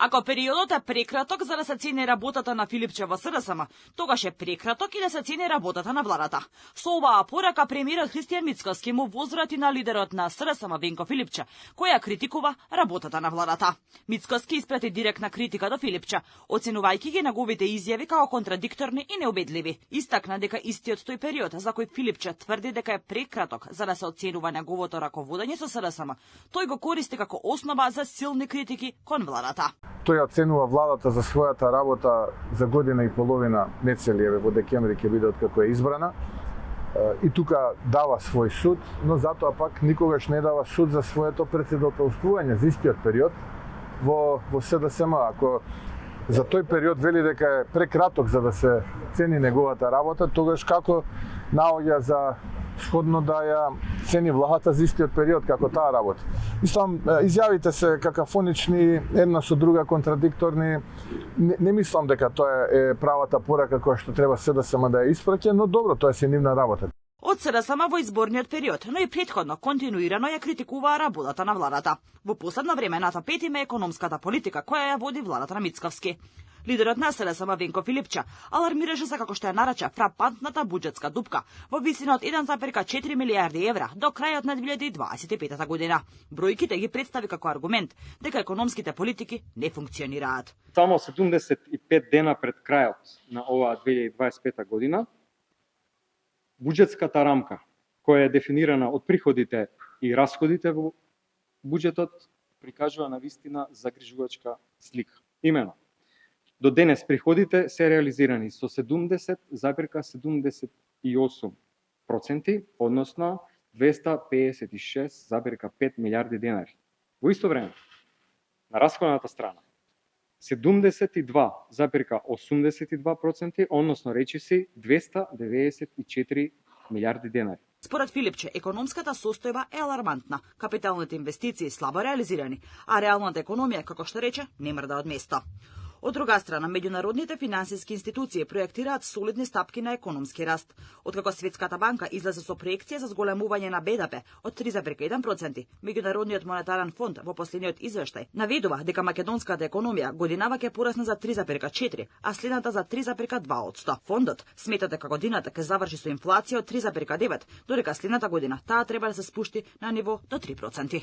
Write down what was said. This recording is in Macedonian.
Ако периодот е прекраток за да се цени работата на Филипче во СДСМ, тогаш е прекраток и да се цени работата на владата. Со оваа порака премиерот Христијан Мицкоски му возврати на лидерот на СДСМ Венко Филипче, која критикува работата на владата. Мицкоски испрати директна критика до Филипче, оценувајќи ги неговите изјави како контрадикторни и неубедливи. Истакна дека истиот тој период за кој Филипче тврди дека е прекраток за да се оценува неговото раководење со СДСМ, тој го користи како основа за силни критики кон владата. Тој оценува владата за својата работа за година и половина, не цели, во декември ќе биде откако е избрана. И тука дава свој суд, но затоа пак никогаш не дава суд за своето претседателствување за истиот период во СДСМ. Ако за тој период вели дека е прекраток за да се цени неговата работа, тогаш како наоѓа за сходно да ја цени владата за истиот период како таа работа. Мислам, изјавите се какафонични, една со друга контрадикторни. Не мислам дека тоа е правата порака која што треба СДСМ да ја испраќа, но добро, тоа е нивна работа. Од СДСМ во изборниот период, но и претходно континуирано ја критикуваа работата на владата. Во последно време на тапет им е економската политика која ја води владата на Мицковски. Лидерот на СДСМ Венко Филипче алармираше за како што ја нарече фрапантната буџетска дупка во висина од 1,4 милијарди евра до крајот на 2025 година. Бројките ги представи како аргумент дека економските политики не функционираат. Само 75 дена пред крајот на оваа 2025 година, буџетската рамка, која е дефинирана од приходите и расходите во буџетот, прикажува на вистина загрижувачка слика. Имено, до денес приходите се реализирани со 70,78%, односно 256,5 милијарди денари. Во исто време, на расходната страна, 72,82%, односно речиси 294 милијарди денари. Според Филипче, економската состојба е алармантна, капиталните инвестиции слабо реализирани, а реалната економија, како што рече, не мрда од место. Од друга страна, меѓународните финансиски институции проектираат солидни стапки на економски раст. Откако Светската банка излезе со проекција за зголемување на БДП од 3,1%, Меѓународниот монетарен фонд во последниот извештај наведува дека македонската економија годинава ќе порасне за 3,4%, а следната за 3,2%. Фондот смета дека годината ќе заврши со инфлација од 3,9%, додека следната година таа треба да се спушти на ниво до 3%.